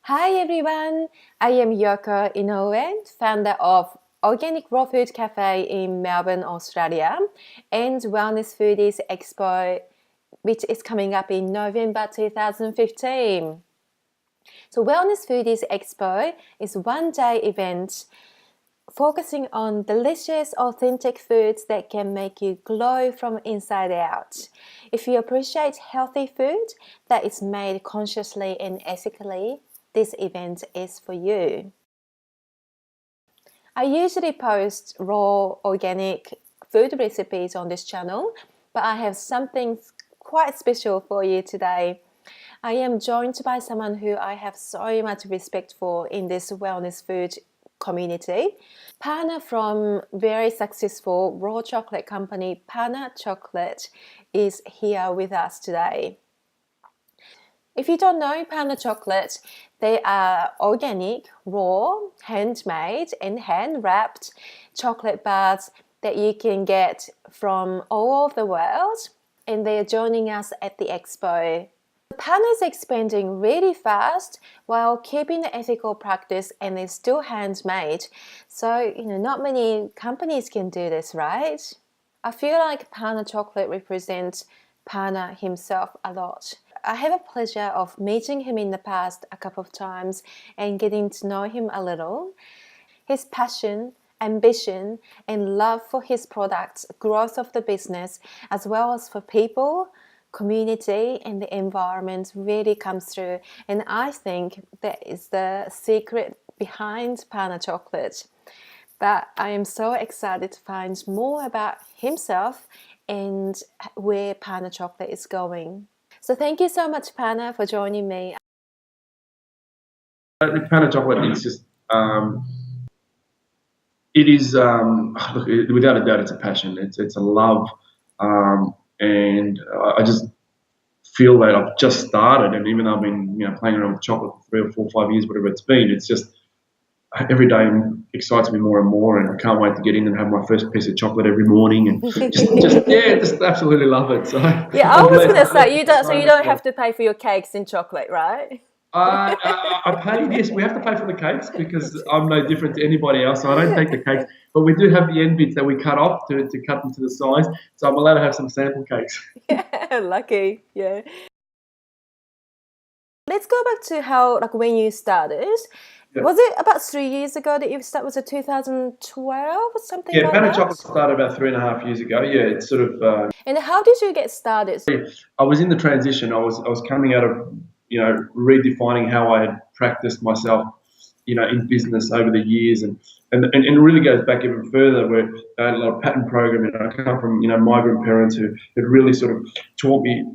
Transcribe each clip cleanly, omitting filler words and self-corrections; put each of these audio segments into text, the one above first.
Hi everyone, I am Yoko Inoue, founder of Organic Raw Food Cafe in Melbourne, Australia, and Wellness Foodies Expo, which is coming up in November 2015. So Wellness Foodies Expo is a one-day event focusing on delicious, authentic foods that can make you glow from inside out. If you appreciate healthy food that is made consciously and ethically, this event is for you. I usually post raw organic food recipes on this channel, but I have something quite special for you today. I am joined by someone who I have so much respect for in this wellness food community. Pana from very successful raw chocolate company Pana Chocolate is here with us today. If you don't know Pana Chocolate, they are organic, raw, handmade and hand-wrapped chocolate bars that you can get from all over the world, and they are joining us at the expo. Pana is expanding really fast while keeping the ethical practice, and it's still handmade. So, not many companies can do this, right? I feel like Pana Chocolate represents Pana himself a lot. I have a pleasure of meeting him in the past a couple of times and getting to know him a little. His passion, ambition, and love for his products, growth of the business, as well as for people, community, and the environment really comes through. And I think that is the secret behind Pana Chocolate. But I am so excited to find more about himself and where Pana Chocolate is going. So thank you so much, Pana, for joining me. Pana Chocolate is just, it is, look, without a doubt, it's a passion. It's a love, and I just feel that I've just started. And even though I've been, playing around with chocolate for 3 or 4 or 5 years, whatever it's been, it's just every day excites me more and more, and I can't wait to get in and have my first piece of chocolate every morning, and just absolutely love it. So yeah, I was gonna say you don't have to pay for your cakes in chocolate, right? I pay, yes, we have to pay for the cakes because I'm no different to anybody else, so I don't take the cakes. But we do have the end bits that we cut off to cut them to the size, so I'm allowed to have some sample cakes. Yeah, lucky, yeah. Let's go back to how, when you started. Yeah. Was it about 3 years ago that you started? Was it 2012 or something like that? Yeah, Pana Chocolate started about 3.5 years ago. Yeah, it's sort of. And how did you get started? I was in the transition. I was coming out of redefining how I had practiced myself, in business over the years, and it really goes back even further where I had a lot of pattern programming. I come from migrant parents who had really sort of taught me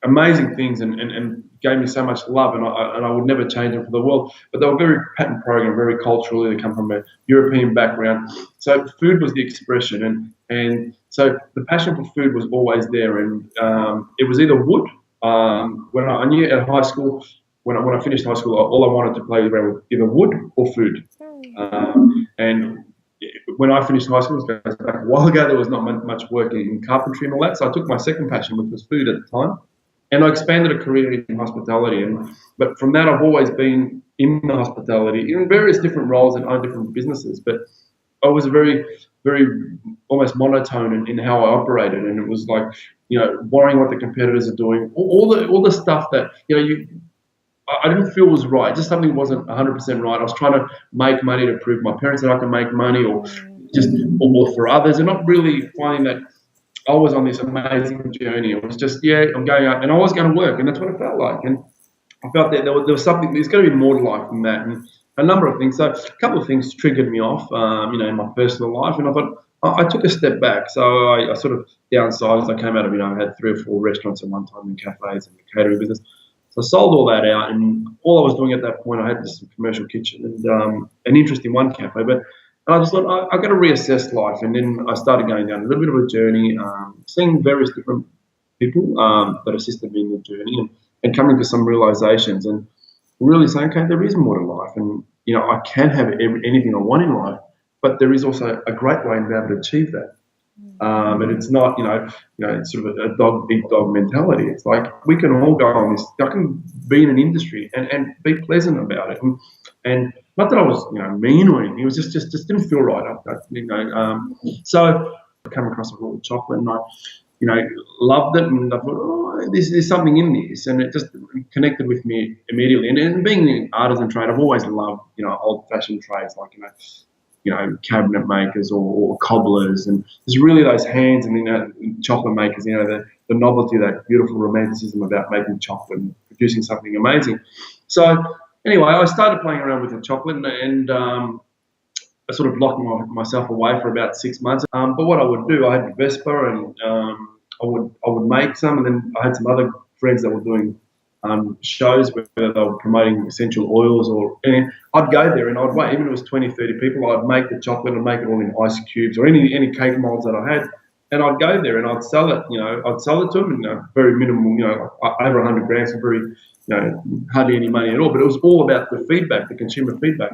amazing things and gave me so much love, and I would never change them for the world. But they were very pattern programmed, very culturally. They come from a European background, so food was the expression, and so the passion for food was always there, and it was either wood. When I knew at high school, when I finished high school, all I wanted to play around with either wood or food. And when I finished high school, it goes back a while ago, there was not much work in carpentry and all that. So I took my second passion, which was food at the time, and I expanded a career in hospitality. But from that, I've always been in the hospitality in various different roles and own different businesses. But I was very, very almost monotone in how I operated, and it was like, worrying what the competitors are doing, all the stuff that I didn't feel was right. Just something wasn't 100% right. I was trying to make money to prove my parents that I can make money, or just or for others, and not really finding that I was on this amazing journey. It was just, I'm going out, and I was going to work, and that's what it felt like. And I felt that there was something. There's going to be more to life than that, and a number of things. So a couple of things triggered me off, in my personal life, and I thought I took a step back. So I sort of downsized. I came out of, I had 3 or 4 restaurants at one time, and cafes and the catering business. So I sold all that out, and all I was doing at that point, I had this commercial kitchen and an interest in one cafe, but. And I just thought, I've got to reassess life. And then I started going down a little bit of a journey, seeing various different people that assisted me in the journey, and coming to some realizations and really saying, okay, there is more to life. And, I can have anything I want in life, but there is also a great way to be able to achieve that. And it's not, it's sort of a dog eat dog mentality. It's like we can all go on this. I can be in an industry and be pleasant about it. And not that I was, mean or anything. It was just didn't feel right. So I came across a raw chocolate and I, loved it, and I thought, oh, there's something in this, and it just connected with me immediately. And being an artisan trade, I've always loved, old-fashioned trades like, cabinet makers or cobblers, and there's really those hands and chocolate makers, the novelty, that beautiful romanticism about making chocolate and producing something amazing. So anyway, I started playing around with the chocolate, and I sort of locked myself away for about 6 months. But what I would do, I had the Vespa, and I would make some, and then I had some other friends that were doing shows where they were promoting essential oils, and I'd go there and I'd wait, even if it was 20, 30 people, I'd make the chocolate and make it all in ice cubes or any cake molds that I had, and I'd go there and I'd sell it, I'd sell it to them, and very minimal, over 100 grams, for very, hardly any money at all, but it was all about the feedback, the consumer feedback.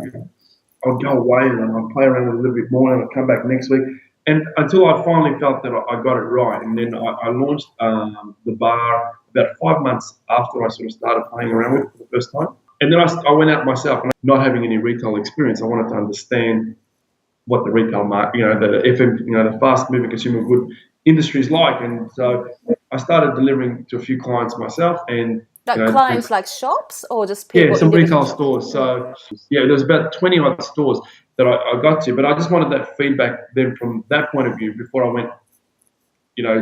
I'd go away and I'd play around with it a little bit more, and I'd come back next week, and until I finally felt that I got it right. And then I launched the bar about 5 months after I sort of started playing around with it for the first time. And then I went out myself, and not having any retail experience, I wanted to understand what the retail market, the the fast moving consumer good industry is like. And so I started delivering to a few clients myself, and clients like shops or just people? Yeah, some retail stores. So there's about 20 odd stores that I got to, but I just wanted that feedback then from that point of view before I went,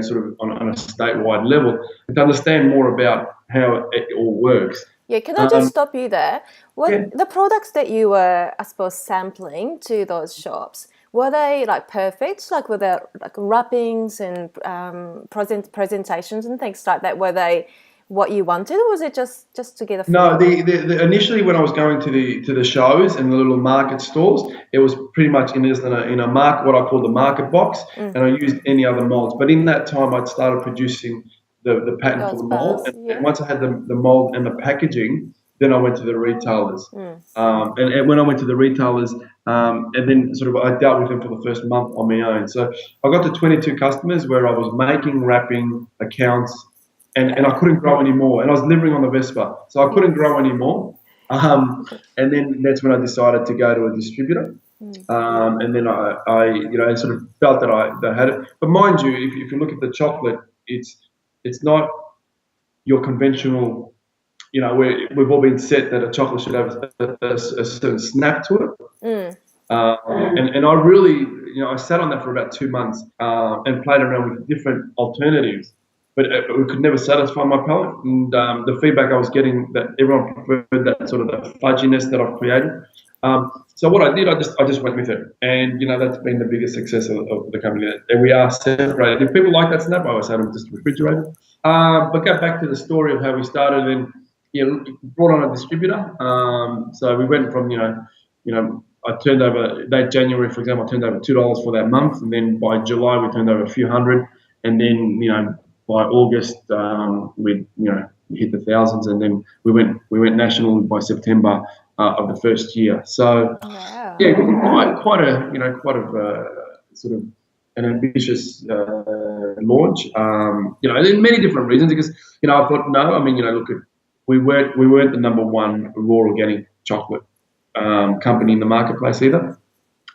sort of on a statewide level, to understand more about how it all works. Yeah, can I just stop you there? The products that you were, I suppose, sampling to those shops, were they like perfect? Like were there like wrappings and presentations and things like that? Were they what you wanted, or was it just to get a feel? No, the initially when I was going to the shows and the little market stores, it was pretty much in a market, what I call the market box, and I used any other molds. But in that time, I'd started producing the pattern for the mold, and once I had the mold and the packaging, then I went to the retailers. And when I went to the retailers, and then sort of I dealt with them for the first month on my own. So I got to 22 customers where I was making, wrapping, accounts. And I couldn't grow anymore, and I was living on the Vespa, so I couldn't grow anymore. And then that's when I decided to go to a distributor, and then I sort of felt that I had it. But mind you, if you look at the chocolate, it's not your conventional, where we've all been set that a chocolate should have a certain snap to it. And I really, I sat on that for about 2 months and played around with different alternatives. But we could never satisfy my palate, and the feedback I was getting that everyone preferred that sort of the fudginess that I've created. So what I did, I just went with it, and that's been the biggest success of the company. And we are separated. If people like that snap, I always have them just refrigerated. But go back to the story of how we started, and brought on a distributor. So we went from I turned over that January, for example, I turned over $2 for that month, and then by July we turned over a few hundred, and then by August, we hit the thousands, and then we went national by September of the first year. So quite a sort of an ambitious launch. There's many different reasons, because I thought look, we weren't the number one raw organic chocolate company in the marketplace either,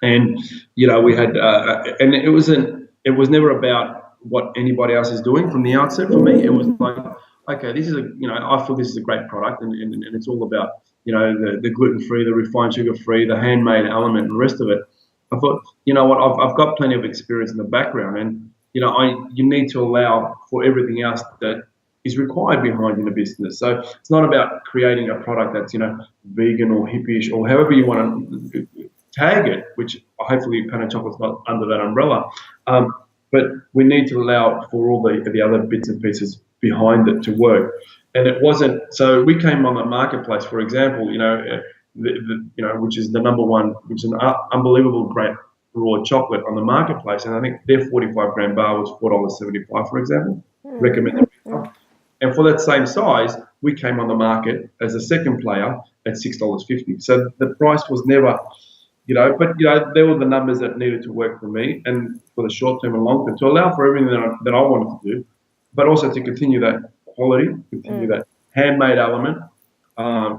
and we had and it was never about what anybody else is doing from the outset. For me, it was like, okay, this is I feel this is a great product, and it's all about the gluten-free, the refined sugar-free, the handmade element, and the rest of it. I thought, what, I've got plenty of experience in the background, and you need to allow for everything else that is required behind in a business. So it's not about creating a product that's vegan or hippie-ish or however you want to tag it, which hopefully Pana Chocolate's not under that umbrella. But we need to allow for all the other bits and pieces behind it to work. And it wasn't, so we came on the marketplace, for example, which is the number one, which is an unbelievable great raw chocolate on the marketplace. And I think their 45 gram bar was $4.75, for example, recommended. And for that same size, we came on the market as a second player at $6.50. So the price was never There were the numbers that needed to work for me and for the short term and long term to allow for everything that I wanted to do, but also to continue that quality, continue that handmade element,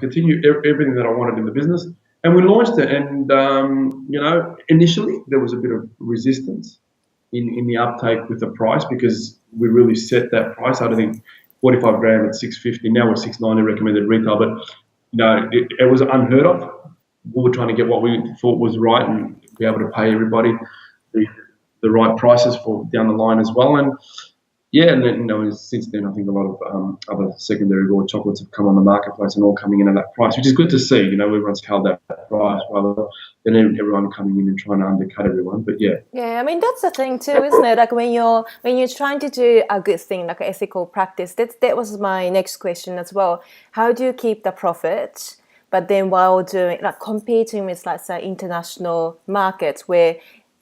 continue everything that I wanted in the business. And we launched it, and initially there was a bit of resistance in the uptake with the price because we really set that price. I don't think 45 gram at 650. Now we're 690 recommended retail, but it was unheard of. We were trying to get what we thought was right and be able to pay everybody the right prices for down the line as well. And and then since then I think a lot of other secondary raw chocolates have come on the marketplace and all coming in at that price, which is good to see. Everyone's held that price rather than everyone coming in and trying to undercut everyone. But yeah, I mean that's the thing too, isn't it? Like when you're trying to do a good thing, like an ethical practice. That was my next question as well. How do you keep the profit? But then while doing competing with say international markets where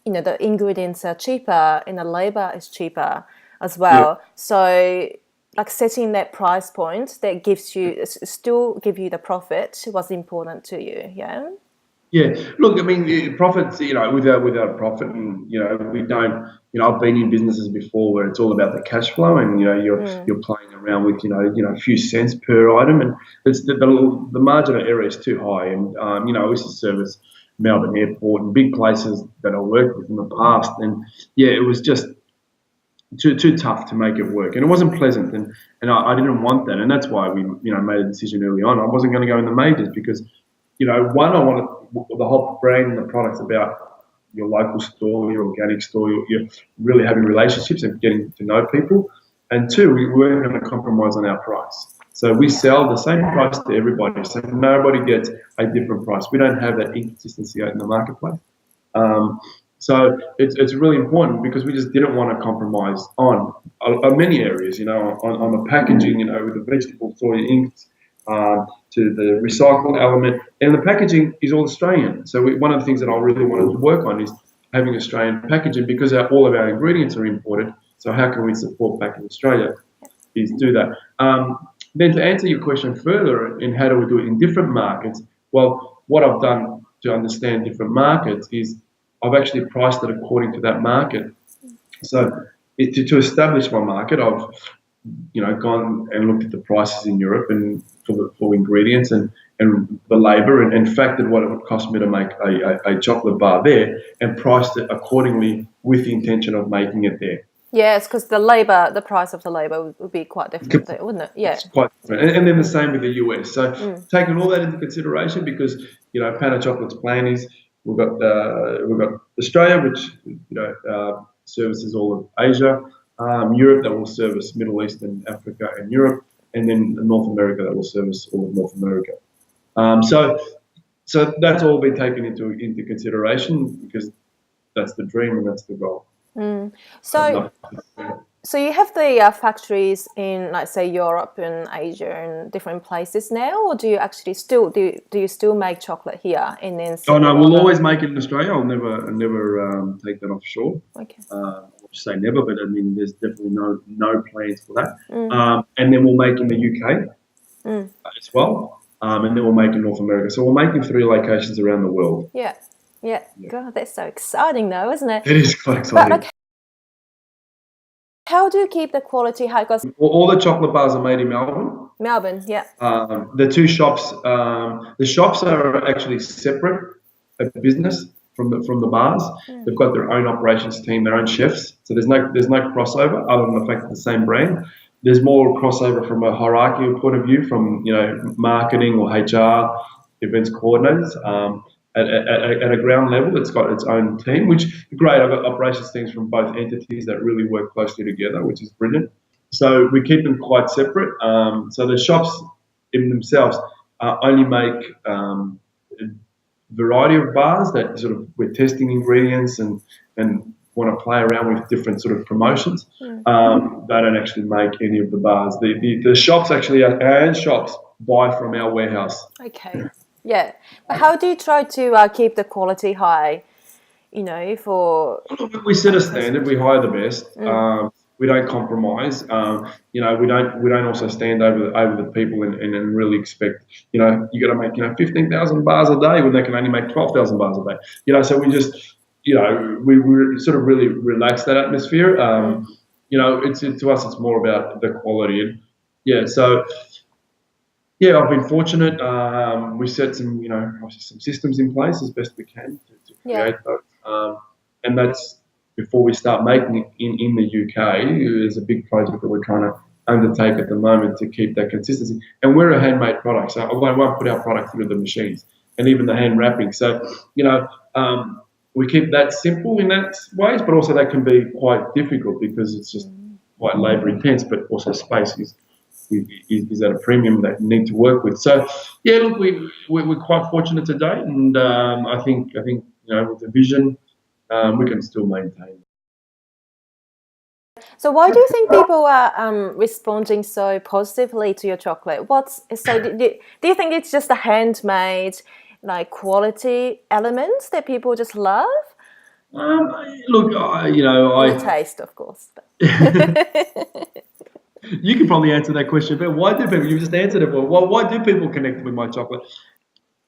the ingredients are cheaper and the labor is cheaper as well. Yeah. So setting that price point that still give you the profit was important to you. Yeah. Yeah. Look, I mean, profits. Without profit, and we don't. I've been in businesses before where it's all about the cash flow, and you're playing around with a few cents per item, and it's the margin of error is too high. And I used to service Melbourne Airport and big places that I worked with in the past, and it was just too tough to make it work, and it wasn't pleasant, and I didn't want that, and that's why we made a decision early on. I wasn't going to go in the majors because one, I wanted the whole brand and the products about your local store, your organic store, you're really having relationships and getting to know people, and two, we weren't going to compromise on our price. So we sell the same price to everybody, so nobody gets a different price. We don't have that inconsistency out in the marketplace. So it's really important because we just didn't want to compromise on many areas, on the packaging, with the vegetable soy inks, to the recycled element. And the packaging is all Australian. So one of the things that I really wanted to work on is having Australian packaging because all of our ingredients are imported. So how can we support back in Australia is do that. Then to answer your question further in how do we do it in different markets, well, what I've done to understand different markets is I've actually priced it according to that market. So to establish my market, I've gone and looked at the prices in Europe and for ingredients and the labour and factored what it would cost me to make a chocolate bar there and priced it accordingly with the intention of making it there. Yes, because the price of the labour would be quite different there, wouldn't it? Yeah. It's quite different. And then the same with the US. So taking all that into consideration because, Pana Chocolate's plan is we've got Australia, which services all of Asia, Europe that will service Middle East and Africa and Europe, and then North America that will service all of North America. So that's all been taken into consideration because that's the dream and that's the goal. So you have the factories in, let's say, Europe and Asia and different places now, or do you actually still do you still make chocolate here and then? Oh no, we'll always make it in Australia. I'll never take that offshore. Okay. I won't say never, but I mean, there's definitely no plans for that. And then we'll make in the UK as well, and then we'll make in North America. So we'll make in 3 locations around the world. Yeah. God, that's so exciting, though, isn't it? It is quite exciting. But, how do you keep the quality high? Because all the chocolate bars are made in Melbourne. Melbourne, yeah. The 2 shops, the shops are actually separate business from the bars. They've got their own operations team, their own chefs. So there's no crossover other than the fact that the same brand. There's more crossover from a hierarchical point of view, from marketing or HR, events coordinators. At a ground level, it's got its own team, which is great. I've got operations teams from both entities that really work closely together, which is brilliant. So we keep them quite separate. So the shops in themselves only make a variety of bars that sort of we're testing ingredients and want to play around with different sort of promotions. They don't actually make any of the bars. The shops actually, our own shops buy from our warehouse. Okay. Yeah, but how do you try to keep the quality high? For we set a standard. We hire the best. We don't compromise. We don't also stand over the people and really expect. You got to make 15,000 bars a day when they can only make 12,000 bars a day. So we just we sort of really relax that atmosphere. It's to us it's more about the quality and so. Yeah, I've been fortunate. We set some, obviously some systems in place as best we can to Yeah. create those. And that's before we start making it in the UK. There's a big project that we're trying to undertake at the moment to keep that consistency. And we're a handmade product, so I won't put our product through the machines and even the hand wrapping. So, we keep that simple in that ways, but also that can be quite difficult because it's just quite labour intense, but also space is at a premium that you need to work with. So, yeah, look, we're quite fortunate today, and I think with the vision, we can still maintain. So why do you think people are responding so positively to your chocolate? Do you think it's just the handmade, like quality elements that people just love? Look, And the taste, of course. You can probably answer that question, but why do people? You just answered it. Well, why do people connect with my chocolate?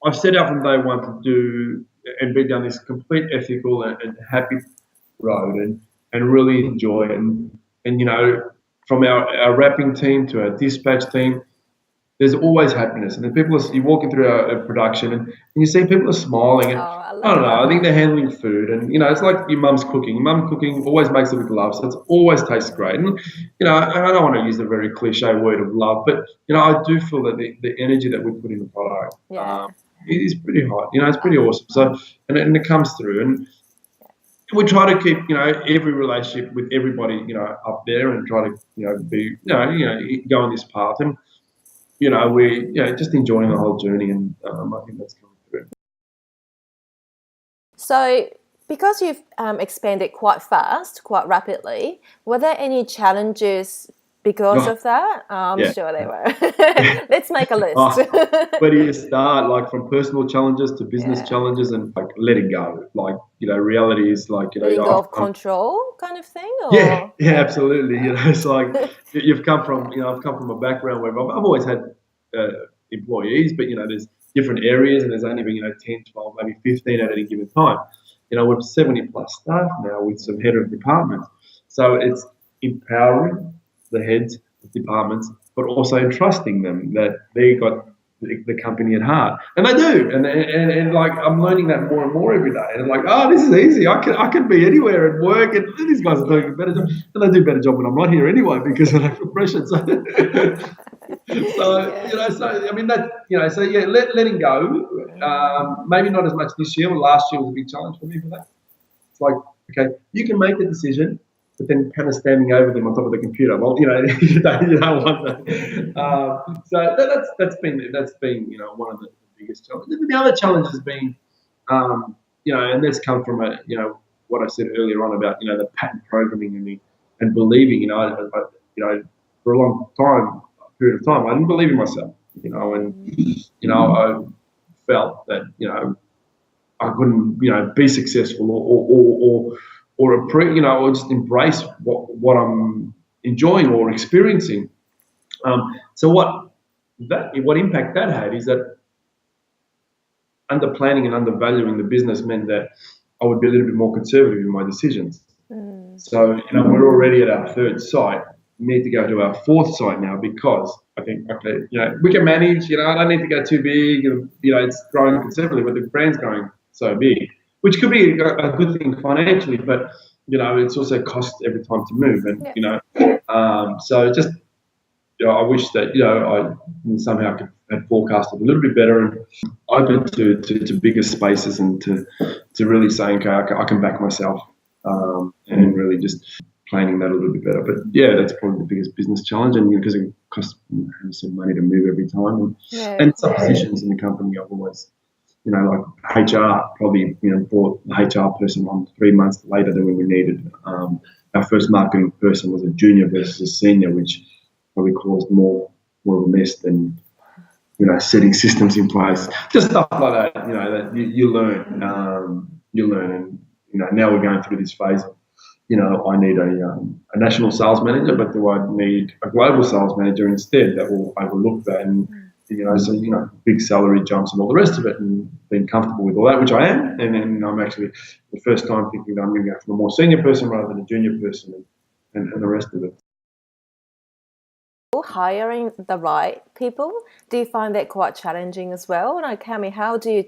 I've set out from day one to do and be down this complete ethical and happy road and really enjoy it. And from our wrapping team to our dispatch team, there's always happiness. And then you're walking through a production and you see people are smiling. And I don't know, love I think they're handling food. And, it's like your mum's cooking. Your mum cooking always makes it with love. So it always tastes great. And, I don't want to use the very cliche word of love, but, I do feel that the energy that we put in the product is pretty high. It's pretty awesome. So, and it comes through. And we try to keep, every relationship with everybody, up there and try to, be, go on this path. And, we're just enjoying the whole journey, and I think that's coming through. So, because you've expanded quite fast, quite rapidly, were there any challenges because of that? I'm sure there were. Let's make a list. Where do you start? Like from personal challenges to business challenges, and like letting go. Like reality is like letting go of control, kind of thing. Or? Yeah, absolutely. It's like you've come from. I've come from a background where I've always had employees, but there's different areas, and there's only been 10, 12, maybe 15 at any given time. We're 70 plus staff now with some head of departments, so it's empowering the heads of departments, but also entrusting them that they got the company at heart, and they do, and like I'm learning that more and more every day, and I'm like, oh, this is easy. I can be anywhere and work, and these guys are doing a better job, and they do a better job when I'm not here anyway because of the pressure. So I mean that letting go. Maybe not as much this year. Last year was a big challenge for me for that. It's like, okay, you can make the decision, but then kind of standing over them on top of the computer. Well, you don't want that. So that's been one of the biggest challenges. The other challenge has been, and that's come from what I said earlier on about the pattern programming and believing. For a period of time, I didn't believe in myself. And I felt that I couldn't be successful or just embrace what I'm enjoying or experiencing. So what impact that had is that under planning and undervaluing the business meant that I would be a little bit more conservative in my decisions. So we're already at our third site. We need to go to our fourth site now because I think we can manage. I don't need to go too big. It's growing conservatively, but the brand's growing so big, which could be a good thing financially, but it's also cost every time to move, and so just I wish that I somehow could have forecasted a little bit better and open to bigger spaces and to really saying, okay, I can back myself, and really just planning that a little bit better. But yeah, that's probably the biggest business challenge, and because it costs some money to move every time, and some positions in the company I've always. Like HR probably, brought the HR person on 3 months later than we needed. Our first marketing person was a junior versus a senior, which probably caused more of a mess than, setting systems in place. Just stuff like that, that you learn. And, now we're going through this phase of I need a national sales manager, but do I need a global sales manager instead that will overlook that? And, so, big salary jumps and all the rest of it, and being comfortable with all that, which I am. And then I'm actually the first time thinking that I'm going to go for a more senior person rather than a junior person and the rest of it. Hiring the right people, do you find that quite challenging as well? Like, Cami, how do you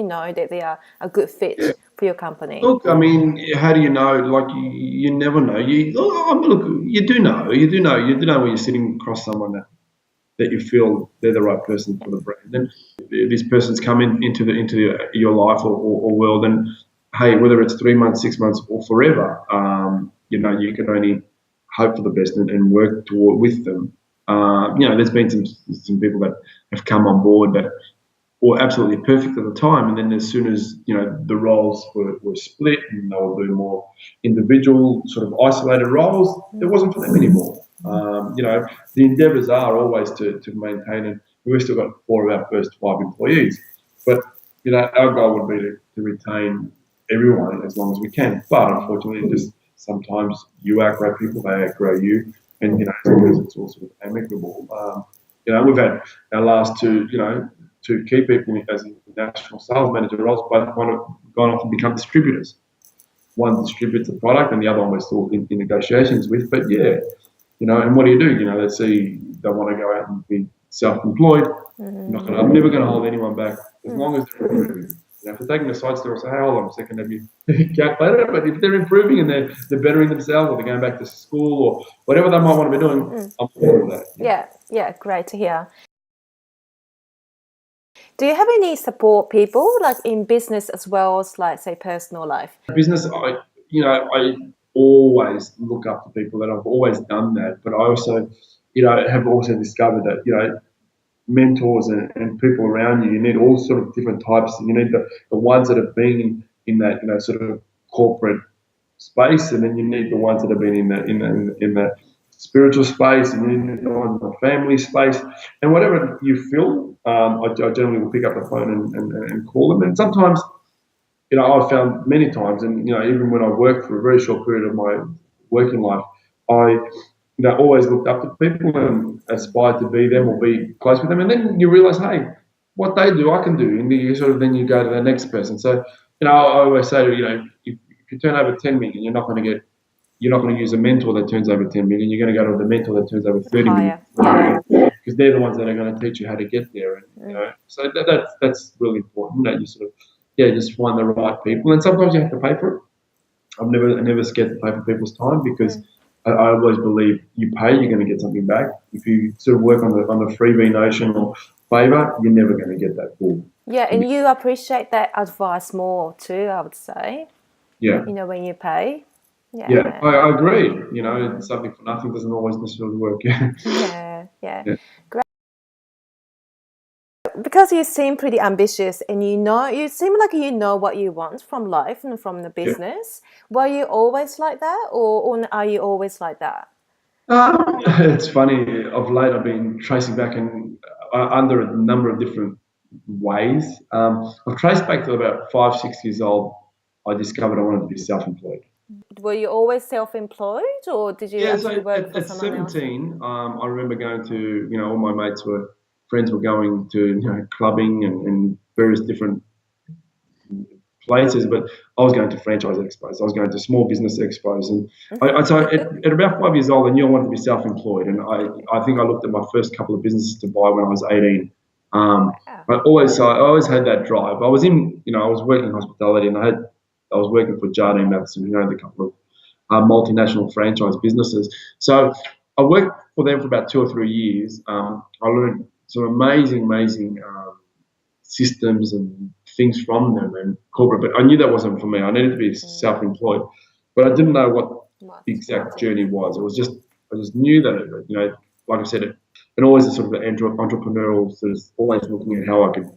know that they are a good fit for your company? Look, I mean, how do you know? Like, you never know. Look, you do know when you're sitting across someone that you feel they're the right person for the brand. And this person's come into your life or world, and hey, whether it's 3 months, 6 months, or forever, you can only hope for the best and work with them. There's been some people that have come on board that were absolutely perfect at the time, and then as soon as the roles were split and they were doing more individual sort of isolated roles, it wasn't for them anymore. The endeavours are always to maintain, and we've still got 4 of our first 5 employees, but our goal would be to retain everyone as long as we can. But unfortunately, just sometimes you outgrow people, they outgrow you, and it's all sort of amicable. We've had our last two key people as national sales manager roles, both gone off and become distributors. One distributes the product, and the other one we're still in negotiations with. But and what do you do? Let's say they want to go out and be self-employed. I'm never going to hold anyone back as long as they're improving. If they're taking a side store, I say, hey, hold on a second, have you calculated it? But if they're improving and they're bettering themselves, or they're going back to school, or whatever they might want to be doing, I'm all of that. Yeah, great to hear. Do you have any support people, like in business as well as, like, say, personal life? Business, I always look up to people, that I've always done that. But I also, have also discovered that, mentors and people around you need all sort of different types. You need the ones that have been in that, sort of corporate space, and then you need the ones that have been in the spiritual space, and you need the ones in the family space, and whatever you feel. I generally will pick up the phone and call them. And sometimes, I've found many times, and even when I worked for a very short period of my working life, I always looked up to people and aspired to be them or be close with them. And then you realise, hey, what they do, I can do. And then you go to the next person. So, I always say, if you turn over 10 million, you're not going to use a mentor that turns over 10 million. You're going to go to the mentor that turns over 30 million. Because they're the ones that are going to teach you how to get there. And, so that's really important, that you sort of, just find the right people. And sometimes you have to pay for it. I'm never scared to pay for people's time, because I always believe you pay, you're going to get something back. If you sort of work on the freebie notion or favour, you're never going to get that full. Yeah, and you appreciate that advice more too, I would say. Yeah. When you pay. Yeah, I agree. Something for nothing doesn't always necessarily work. Yeah. Great. Because you seem pretty ambitious, and you seem like you know what you want from life and from the business. Were you always like that, or are you always like that? It's funny. Of late, I've been tracing back under a number of different ways. I've traced back to about 5, 6 years old. I discovered I wanted to be self-employed. Were you always self-employed, or did you actually work for someone else? At 17, I remember going to, all my friends were going to, clubbing and various different places, but I was going to franchise expos. I was going to small business expos, and so at about 5 years old, I knew I wanted to be self-employed, and I think I looked at my first couple of businesses to buy when I was 18. But I always had that drive. I was working in hospitality, and I was working for Jardine Matheson, who owned a couple of multinational franchise businesses. So I worked for them for about 2 or 3 years. I learned some amazing systems and things from them and corporate, but I knew that wasn't for me. I needed to be self-employed, but I didn't know what the exact journey was. I just knew that, like I said, and always a sort of entrepreneurial, sort of always looking at how I could,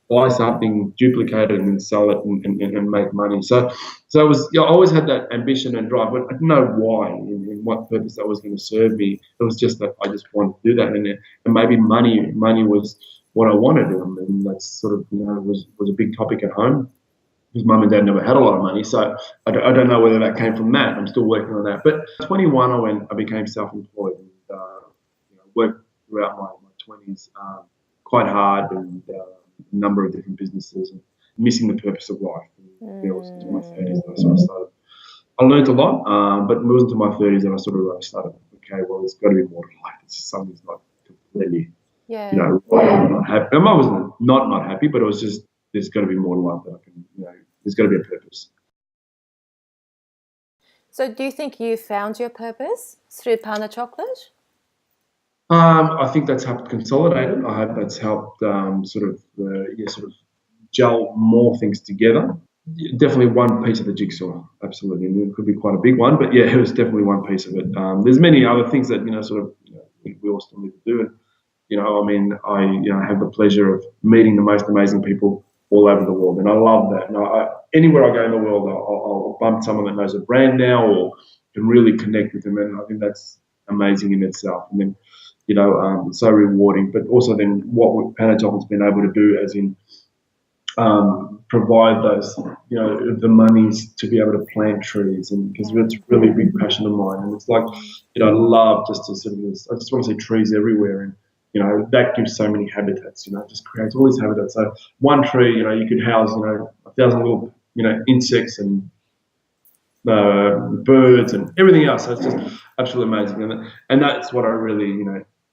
buy something, duplicate it, and sell it and make money. So it was, I always had that ambition and drive, but I didn't know why and what purpose that was going to serve me. It was just that I just wanted to do that, and maybe money was what I wanted, and that's sort of was a big topic at home. because mum and dad never had a lot of money. So I don't know whether that came from that. I'm still working on that. But 21, I became self-employed and worked throughout my 20s quite hard and a number of different businesses and missing the purpose of life. And it was in my 30s that I sort of started. I learned a lot, but it wasn't until my 30s that I sort of started, okay, well, there's got to be more to life. It's just something's not completely, I'm not happy. I was not happy, but it was just, there's got to be more to life that I can, there's got to be a purpose. So do you think you found your purpose through Pana Chocolate? I think that's helped consolidate it. I hope that's helped sort of gel more things together. Definitely one piece of the jigsaw, absolutely. And it could be quite a big one, but yeah, it was definitely one piece of it. There's many other things that we all still need to do. And I have the pleasure of meeting the most amazing people all over the world, and I love that. And anywhere I go in the world, I'll bump someone that knows a brand now, or can really connect with them, and I think that's amazing in itself. And then, it's so rewarding. But also then what Pana Chocolate's been able to do, as in provide those, the monies to be able to plant trees, and because it's really a big passion of mine, and it's like, I love just to sort of, I just want to see trees everywhere, and that gives so many habitats. It just creates all these habitats. So one tree, you could house, 1,000 little, insects and birds and everything else. So it's just absolutely amazing, and that's what I really,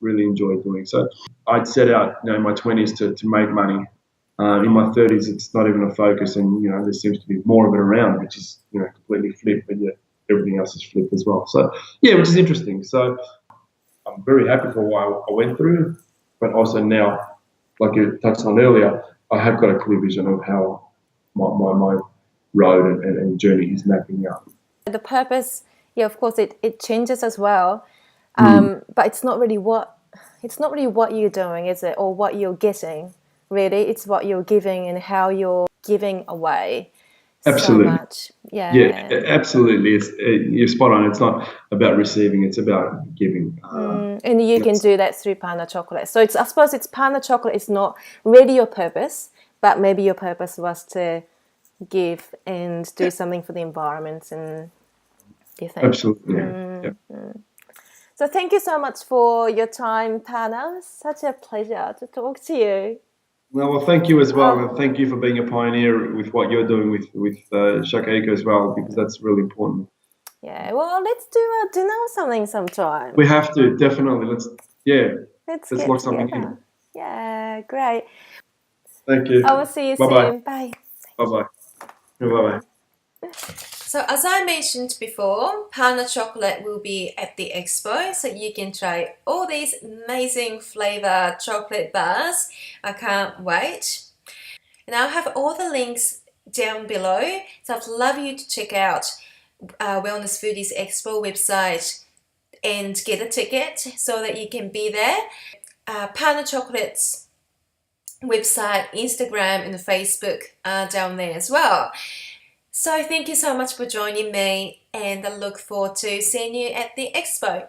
really enjoy doing. So I'd set out, in my 20s to make money. In my 30s, it's not even a focus, and there seems to be more of it around, which is completely flipped, but yet everything else is flipped as well. So yeah, which is interesting. So I'm very happy for what I went through, but also now, like you touched on earlier, I have got a clear vision of how my road and journey is mapping out. The purpose, yeah, of course, it changes as well, but it's not really what you're doing, is it, or what you're getting. Really, it's what you're giving and how you're giving away. Absolutely. So much. Yeah, absolutely. You're spot on. It's not about receiving; it's about giving. And you can do that through Pana Chocolate. So I suppose it's Pana Chocolate is not really your purpose, but maybe your purpose was to give and do something for the environment. And do you think? Absolutely. Yeah. So thank you so much for your time, Pana. Such a pleasure to talk to you. Well, thank you as well, and thank you for being a pioneer with what you're doing with Shokuiku as well, because that's really important. Yeah, well, let's do a dinner or something sometime. We have to, definitely. Let's get lock something in. Yeah, great. Thank you. I will see you soon. Bye. Bye-bye. Bye-bye. So as I mentioned before, Pana Chocolate will be at the expo, so you can try all these amazing flavor chocolate bars. I can't wait. And I'll have all the links down below, so I'd love you to check out Wellness Foodies Expo website and get a ticket so that you can be there. Pana Chocolate's website, Instagram and Facebook are down there as well. So thank you so much for joining me, and I look forward to seeing you at the expo.